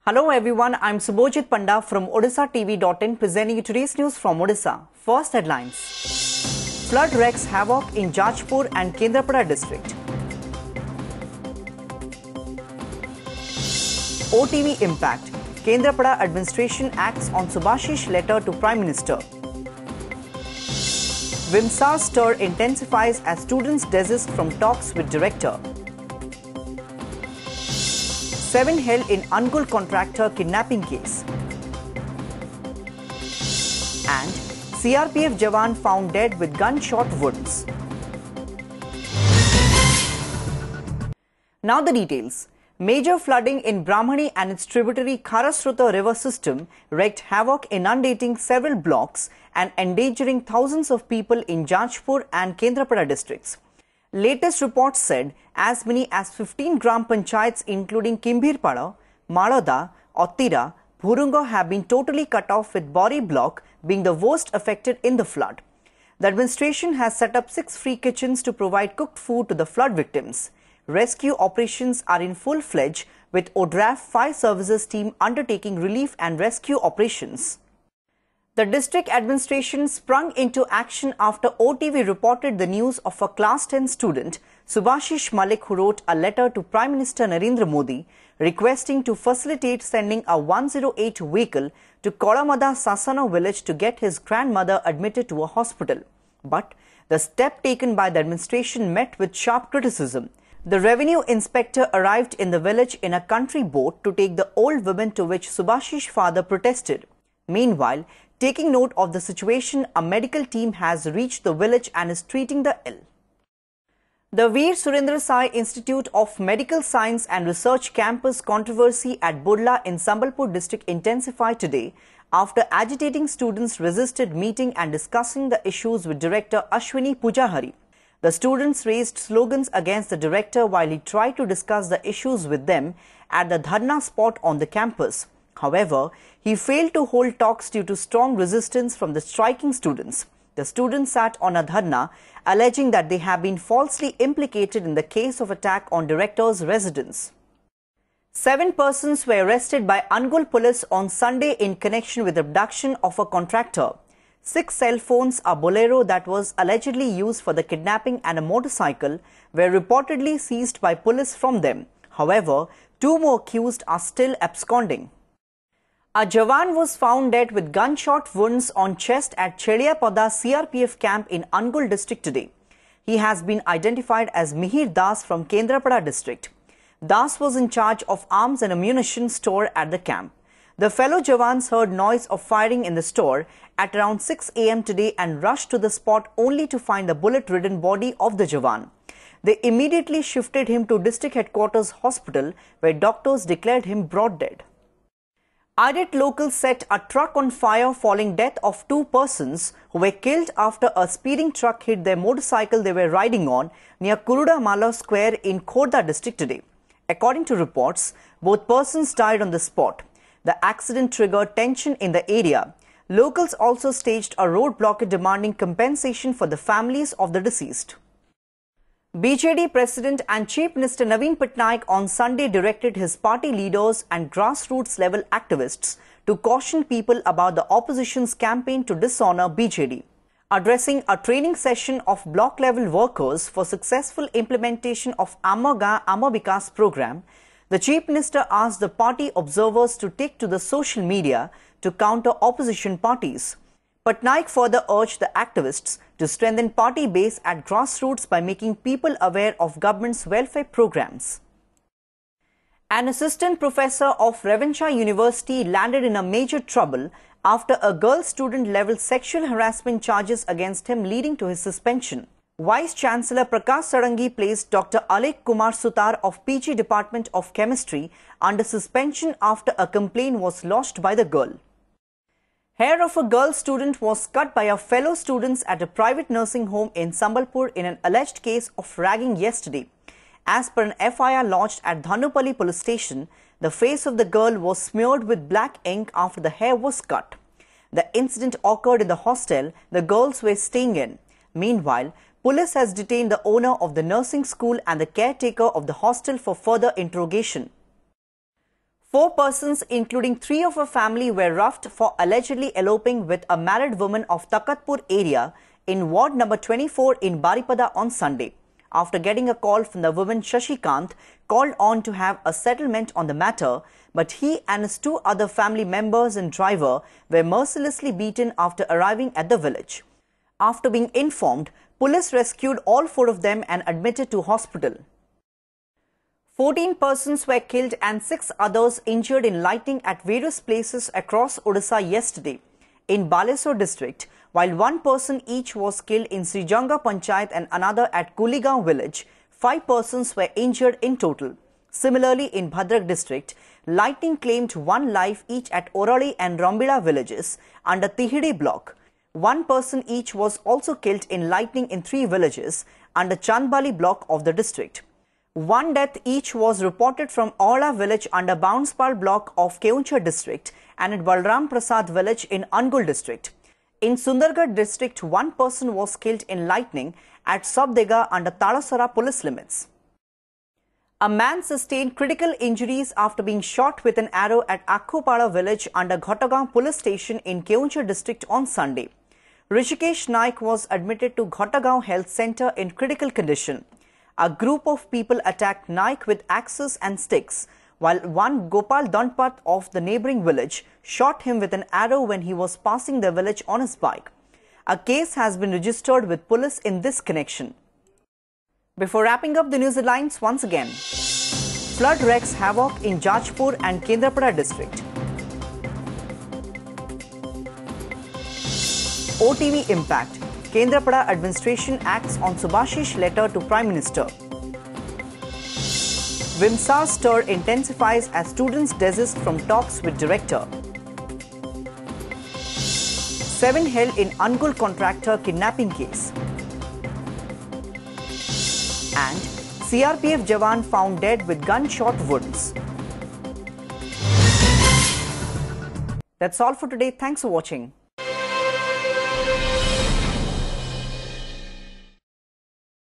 Hello everyone, I'm Subhojit Panda from Odishatv.in presenting you today's news from Odisha. First headlines. Flood wreaks havoc in Jajpur and Kendrapada district. OTV impact. Kendrapada administration acts on SUBHASIS letter to Prime Minister. VIMSAR stir intensifies as students desist from talks with director. 7 held in Angul contractor kidnapping case. And CRPF Jawan found dead with gunshot wounds. Now the details. Major flooding in Brahmani and its tributary Kharasruta river system wreaked havoc, inundating several blocks and endangering thousands of people in Jajpur and Kendrapada districts. Latest reports said as many as 15 gram panchayats including Kimbhirpada, Malada, Ottira, Bhurunga have been totally cut off, with Bori block being the worst affected in the flood. The administration has set up 6 free kitchens to provide cooked food to the flood victims. Rescue operations are in full-fledged, with ODRAF fire services team undertaking relief and rescue operations. The district administration sprung into action after OTV reported the news of a class 10 student, Subhashish Malik, who wrote a letter to Prime Minister Narendra Modi requesting to facilitate sending a 108 vehicle to Kolamada Sasana village to get his grandmother admitted to a hospital. But the step taken by the administration met with sharp criticism. The revenue inspector arrived in the village in a country boat to take the old woman, to which Subhashish's father protested. Meanwhile, taking note of the situation, a medical team has reached the village and is treating the ill. The Veer Surendra Sai Institute of Medical Science and Research campus controversy at Budla in Sambalpur district intensified today after agitating students resisted meeting and discussing the issues with Director Ashwini Pujahari. The students raised slogans against the director while he tried to discuss the issues with them at the dharna spot on the campus. However, he failed to hold talks due to strong resistance from the striking students. The students sat on a dharna, alleging that they have been falsely implicated in the case of attack on director's residence. 7 persons were arrested by Angul police on Sunday in connection with the abduction of a contractor. 6 cell phones, a bolero that was allegedly used for the kidnapping, and a motorcycle were reportedly seized by police from them. However, 2 more accused are still absconding. A Jawan was found dead with gunshot wounds on chest at Chediyapada CRPF camp in Angul district today. He has been identified as Mihir Das from Kendrapada district. Das was in charge of arms and ammunition store at the camp. The fellow Jawans heard noise of firing in the store at around 6 a.m. today and rushed to the spot only to find the bullet-ridden body of the Jawan. They immediately shifted him to district headquarters hospital, where doctors declared him brought dead. Irate locals set a truck on fire, following death of 2 persons who were killed after a speeding truck hit their motorcycle they were riding on near Kuruda Mala Square in Khordha district today. According to reports, both persons died on the spot. The accident triggered tension in the area. Locals also staged a road blockade demanding compensation for the families of the deceased. BJD President and Chief Minister Naveen Patnaik on Sunday directed his party leaders and grassroots level activists to caution people about the opposition's campaign to dishonor BJD. Addressing a training session of block level workers for successful implementation of Amma Ga Amma Vikas program, the Chief Minister asked the party observers to take to the social media to counter opposition parties. Patnaik further urged the activists to strengthen party base at grassroots by making people aware of government's welfare programs. An assistant professor of Revancha University landed in a major trouble after a girl student leveled sexual harassment charges against him, leading to his suspension. Vice Chancellor Prakash Sarangi placed Dr. Alek Kumar Sutar of PG Department of Chemistry under suspension after a complaint was lodged by the girl. Hair of a girl student was cut by her fellow students at a private nursing home in Sambalpur in an alleged case of ragging yesterday. As per an FIR lodged at Dhanupalli police station, the face of the girl was smeared with black ink after the hair was cut. The incident occurred in the hostel the girls were staying in. Meanwhile, police has detained the owner of the nursing school and the caretaker of the hostel for further interrogation. 4 persons, including 3 of a family, were roughed for allegedly eloping with a married woman of Takatpur area in Ward number 24 in Baripada on Sunday. After getting a call from the woman, Shashikant called on to have a settlement on the matter, but he and his 2 other family members and driver were mercilessly beaten after arriving at the village. After being informed, police rescued all 4 of them and admitted to hospital. 14 persons were killed and 6 others injured in lightning at various places across Odisha yesterday. In Balesur district, while 1 person each was killed in Srijanga Panchayat and another at Kuligaon village, 5 persons were injured in total. Similarly, in Bhadrak district, lightning claimed 1 life each at Orali and Rambila villages under Tihidi block. 1 person each was also killed in lightning in 3 villages under Chandbali block of the district. 1 death each was reported from Aula village under Bouncepal block of Keonjhar district and at Balram Prasad village in Angul district. In Sundargarh district, 1 person was killed in lightning at Sabdega under Talasara police limits. A man sustained critical injuries after being shot with an arrow at Akkopala village under Ghatagaon police station in Keonjhar district on Sunday. Rishikesh Naik was admitted to Ghatagaon Health Centre in critical condition. A group of people attacked Naik with axes and sticks, while one Gopal Danpat of the neighbouring village shot him with an arrow when he was passing the village on his bike. A case has been registered with police in this connection. Before wrapping up the news headlines once again, flood wreaks havoc in Jajpur and Kendrapada district. OTV impact. Kendrapada administration acts on SUBHASIS letter to Prime Minister. VIMSAR stir intensifies as students desist from talks with director. 7 held in Angul contractor kidnapping case. And CRPF Jawan found dead with gunshot wounds. That's all for today. Thanks for watching.